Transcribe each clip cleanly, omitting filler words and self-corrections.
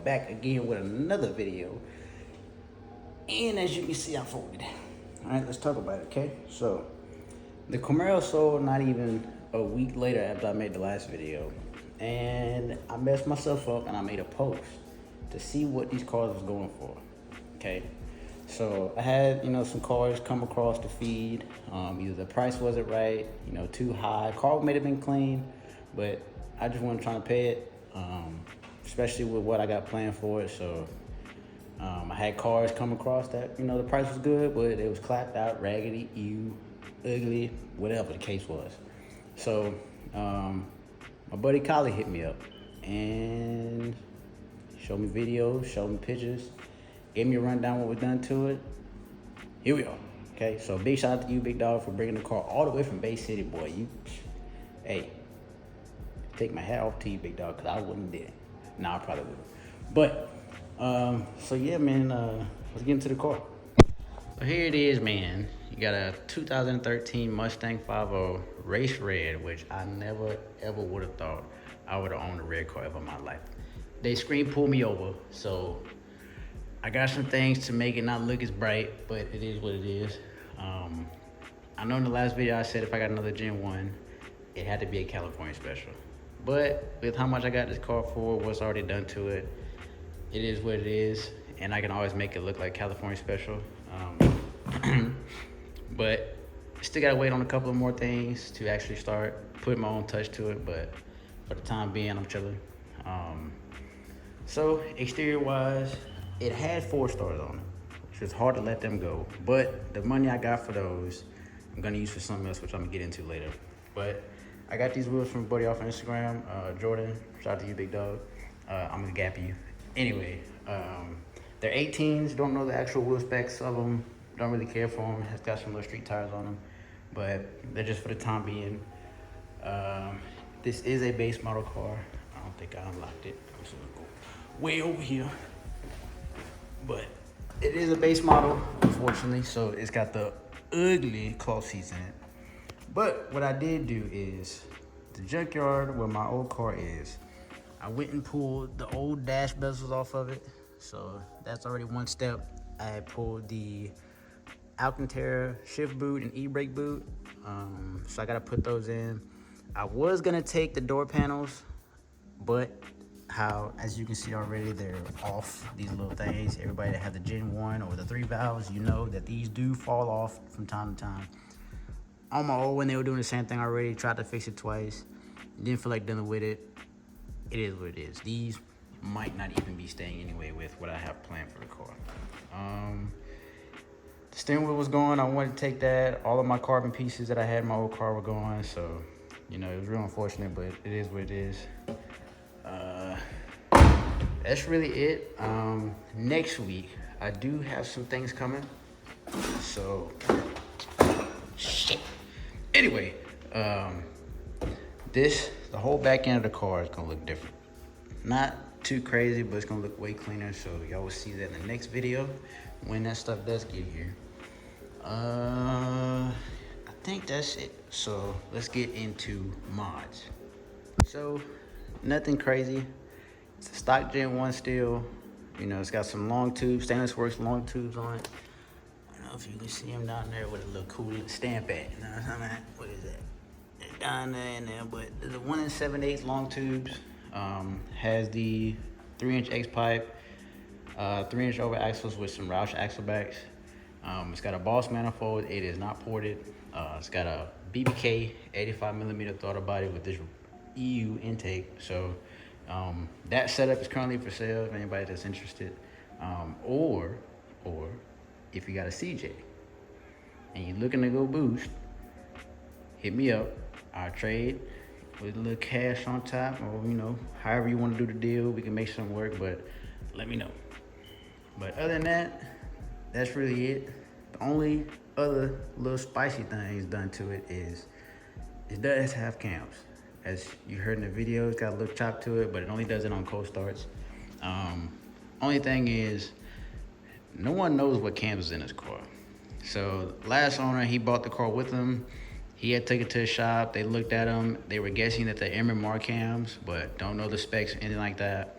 back again with another video. And as you can see, I folded. All right, let's talk about it, okay? So, the Camaro sold not even a week later after I made the last video. And I messed myself up and I made a post to see what these cars was going for, okay? So I had, some cars come across the feed. Either the price wasn't right, too high. Car may have been clean, but I just wasn't trying to pay it, especially with what I got planned for it. So I had cars come across that, the price was good, but it was clapped out, raggedy, ugly, whatever the case was. So my buddy Collie hit me up and showed me videos, showed me pictures, gave me a rundown what was done to it. Here we are. Okay, so big shout out to you, big dog, for bringing the car all the way from Bay City, boy. Hey, take my hat off to you, big dog, because I wouldn't did it. Nah, I probably would. But, so yeah, man, let's get into the car. So here it is, man. You got a 2013 Mustang 5.0 race red, which I never, ever would have thought I would have owned a red car ever in my life. They screen pulled me over, so I got some things to make it not look as bright, but it is what it is. I know in the last video I said if I got another Gen 1, it had to be a California special. But with how much I got this car for, what's already done to it, it is what it is, and I can always make it look like California special. But still gotta wait on a couple of more things to actually start putting my own touch to it, but for the time being, I'm chilling. So exterior wise, it had 4 stars on it, which is hard to let them go. But the money I got for those, I'm gonna use for something else, which I'm gonna get into later. But I got these wheels from a buddy off Instagram, Jordan. Shout out to you, big dog. I'm gonna gap you. Anyway, they're 18s. Don't know the actual wheel specs of them. Don't really care for them. It's got some little street tires on them, but they're just for the time being. This is a base model car. I don't think I unlocked it. I'm just gonna go way over here. But it is a base model, unfortunately, so it's got the ugly cloth seats in it. But what I did do is, the junkyard where my old car is, I went and pulled the old dash bezels off of it. So that's already one step. I had pulled the Alcantara shift boot and e-brake boot. So I gotta put those in. I was gonna take the door panels, but as you can see already, they're off, these little things. Everybody that had the Gen 1 or the 3 valves, you know that these do fall off from time to time. On my old one, they were doing the same thing already. Tried to fix it twice. Didn't feel like dealing with it. It is what it is. These might not even be staying anyway with what I have planned for the car. The steering wheel was gone. I wanted to take that. All of my carbon pieces that I had in my old car were gone. So, it was real unfortunate, but it is what it is. That's really it. Next week, I do have some things coming. So, shit. Anyway, the whole back end of the car is gonna look different. Not too crazy, but it's gonna look way cleaner. So y'all will see that in the next video when that stuff does get here. I think that's it. So let's get into mods. So nothing crazy. It's a stock Gen 1 still. It's got some long tubes, stainless works long tubes on it. I don't know if you can see them down there with a little cool stamp at. What is that? They're down there and there, but the 1 7/8 long tubes. Has the 3-inch X pipe, 3-inch over axles with some Roush axle backs. It's got a Boss manifold. It is not ported. It's got a BBK 85mm throttle body with this EU intake. So that setup is currently for sale if anybody that's interested. Or if you got a CJ and you're looking to go boost, hit me up. I'll trade with a little cash on top, or however you want to do the deal, we can make something work, but let me know. But other than that, that's really it. The only other little spicy things done to it is it does have cams. As you heard in the video, it's got a little chop to it, but it only does it on cold starts. Only thing is, no one knows what cams is in this car. So last owner, he bought the car with him. He had took it to the shop. They looked at them. They were guessing that they're MMR cams, but don't know the specs or anything like that.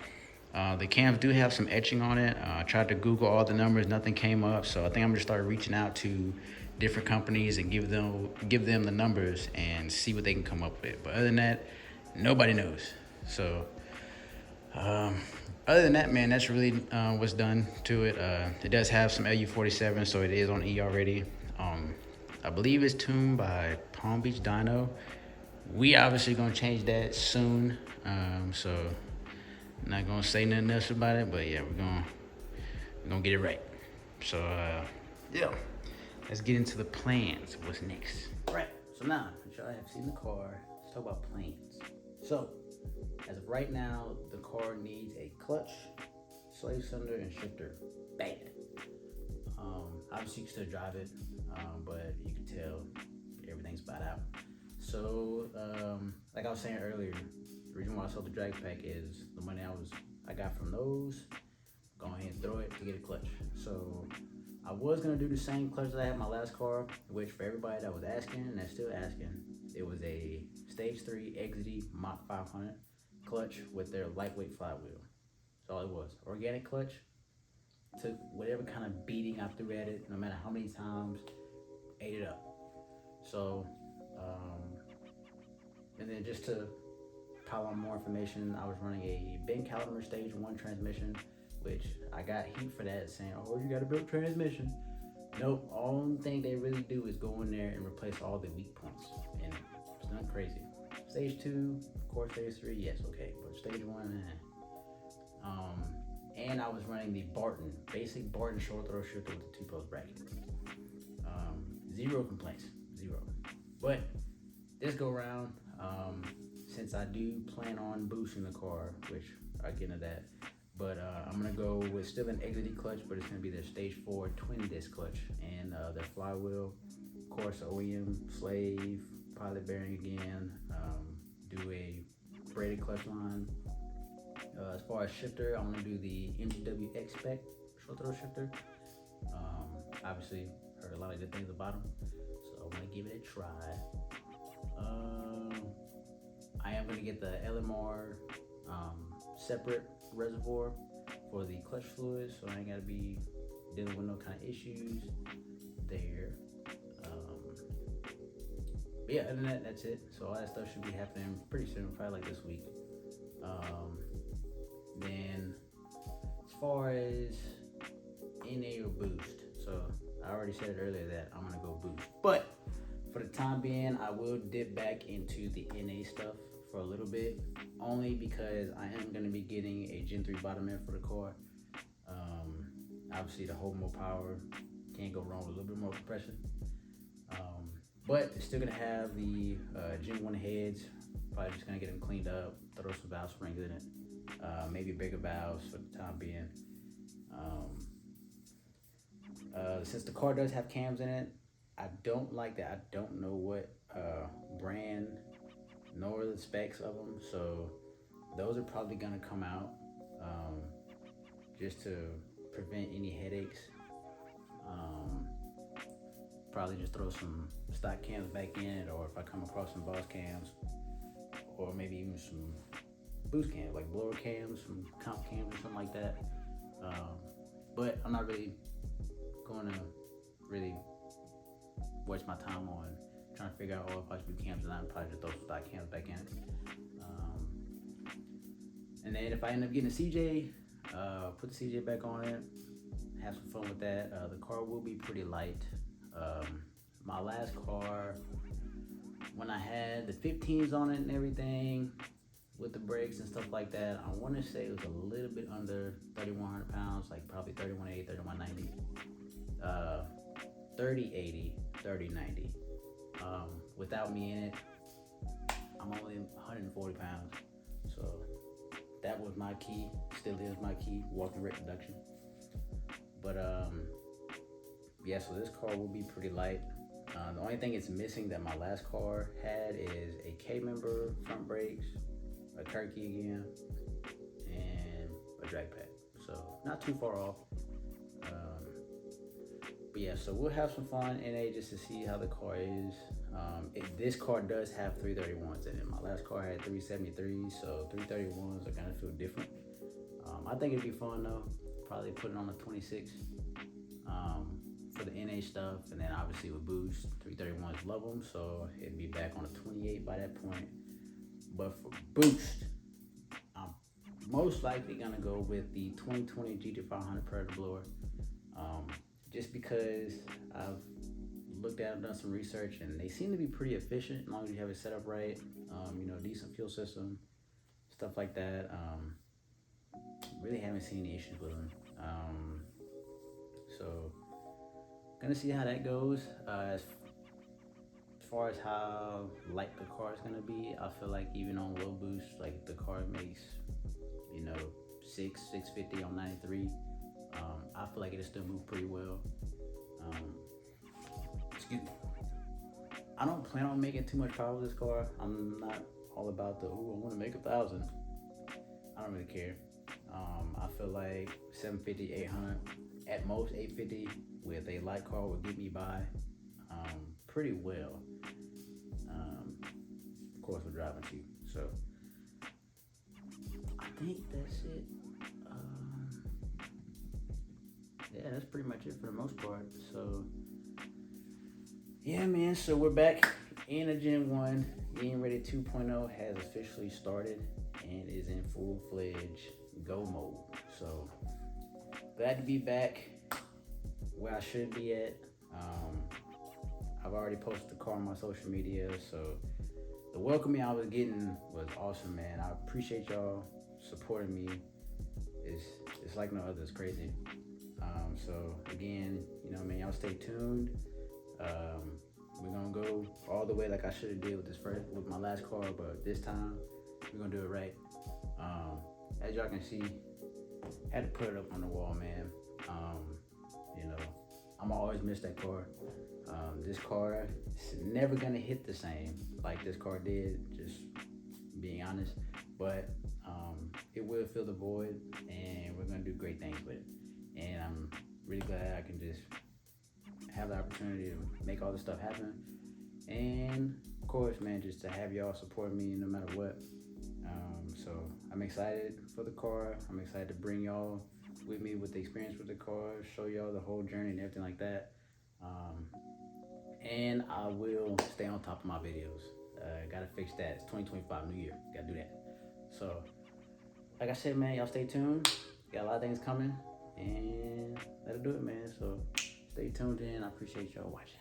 The cams do have some etching on it. I tried to Google all the numbers, nothing came up. So I think I'm gonna start reaching out to different companies and give them the numbers and see what they can come up with. But other than that, nobody knows. So um, other than that, man, that's really what's done to it. It does have some LU-47, so it is on E already. I believe it's tuned by Palm Beach Dyno. We obviously gonna change that soon. So I'm not gonna say nothing else about it, but yeah, we're gonna get it right. So yeah, let's get into the plans. What's next? Right. So now that y'all have seen the car, let's talk about plans. So as of right now, the car needs a clutch, slave cylinder, and shifter bad. Obviously you can still drive it, but you can tell everything's about out. So like I was saying earlier, the reason why I sold the drag pack is the money I got from those, go ahead and throw it to get a clutch. So I was gonna do the same clutch that I had in my last car, which for everybody that was asking and that's still asking, it was a Stage 3 XD Mach 500 clutch with their lightweight flywheel. That's all it was. Organic clutch. Took whatever kind of beating I threw at it, no matter how many times, ate it up. So, and then just to pile on more information, I was running a Ben Caliber Stage 1 transmission, which I got heat for that, saying, oh, you got a built transmission. Nope, only thing they really do is go in there and replace all the weak points. And it's not crazy. Stage 2, of course, Stage 3, yes, okay. But Stage 1, and I was running the Barton, basic Barton short throw shifter with the 2-post bracket. Zero complaints, zero. But this go round, since I do plan on boosting the car, which I'll get into that, but I'm gonna go with still an XD clutch, but it's gonna be their Stage 4 twin disc clutch and their flywheel, of course, OEM slave, pilot bearing again, do a braided clutch line. As far as shifter, I'm gonna do the MGW X Spec short throw shifter. Obviously, heard a lot of good things about them, so I'm gonna give it a try. I am gonna get the LMR separate reservoir for the clutch fluid, so I ain't gotta be dealing with no kind of issues there. But yeah, other than that, that's it. So all that stuff should be happening pretty soon, probably like this week. Then as far as NA or boost, so I already said earlier that I'm gonna go boost, but for the time being, I will dip back into the NA stuff for a little bit, only because I am gonna be getting a Gen 3 bottom end for the car. Obviously, to hold more power, can't go wrong with a little bit more compression. But it's still gonna have the Gen 1 heads. Probably just gonna get them cleaned up, throw some valve springs in it, maybe bigger valves for the time being. Since the car does have cams in it, I don't like that. I don't know what brand nor the specs of them, so those are probably gonna come out just to prevent any headaches. Probably just throw some stock cams back in it, or if I come across some boss cams, or maybe even some boost cams, like blower cams, some comp cams or something like that. But I'm not really going to really waste my time on trying to figure out, if I should do cams or not. Probably just throw some stock cams back in. And then if I end up getting a CJ, put the CJ back on it, have some fun with that. The car will be pretty light. My last car, when I had the 15s on it and everything, with the brakes and stuff like that, I want to say it was a little bit under 3,100 pounds, like probably 3,180, 3,190, 3080, 3090. Without me in it, I'm only 140 pounds. So that was my key, still is my key, walking rate reduction. But yeah, so this car will be pretty light. The only thing it's missing that my last car had is a K-member, front brakes, a turkey again, and a drag pack. So not too far off. But yeah, so we'll have some fun in NA just to see how the car is. This car does have 331s in it. My last car had 373s, so 331s are gonna feel different. I think it'd be fun though. Probably put it on the 26 for the NA stuff, and then obviously with boost, 331s love them, so it'd be back on the 28 by that point. But for boost, I'm most likely gonna go with the 2020 GT500 Predator blower, just because I've looked at them, done some research, and they seem to be pretty efficient as long as you have it set up right. Decent fuel system, stuff like that. Really haven't seen any issues with them. So gonna see how that goes. As far as how light the car is gonna be, I feel like even on low boost, like the car makes, 650 on 93. I feel like it'll still move pretty well. Excuse me. I don't plan on making too much power with this car. I'm not all about the, I want to make 1,000. I don't really care. I feel like 750, 800, at most 850 with a light car will get me by pretty well. Of course, we're driving cheap. So I think that's it. Yeah, that's pretty much it for the most part. So yeah, man, so we're back in a Gen 1. Yeen Ready 2.0 has officially started and is in full-fledged go mode. So glad to be back where I should be at. I've already posted the car on my social media, so the welcoming I was getting was awesome, man. I appreciate y'all supporting me. It's like no other. It's crazy. So again, y'all stay tuned. We're gonna go all the way like I should have did with my last car, but this time we're gonna do it right. As y'all can see, had to put it up on the wall, man. I'm always miss that car. This car is never gonna hit the same like this car did, just being honest. But it will fill the void, and we're gonna do great things with it. And I'm really glad I can just have the opportunity to make all this stuff happen. And of course, man, just to have y'all support me no matter what. So I'm excited for the car. I'm excited to bring y'all with me with the experience with the car, show y'all the whole journey and everything like that. And I will stay on top of my videos. Gotta fix that. It's 2025, New Year. Gotta do that. So, like I said, man, y'all stay tuned. Got a lot of things coming, and that'll do it, man. So stay tuned in. I appreciate y'all watching.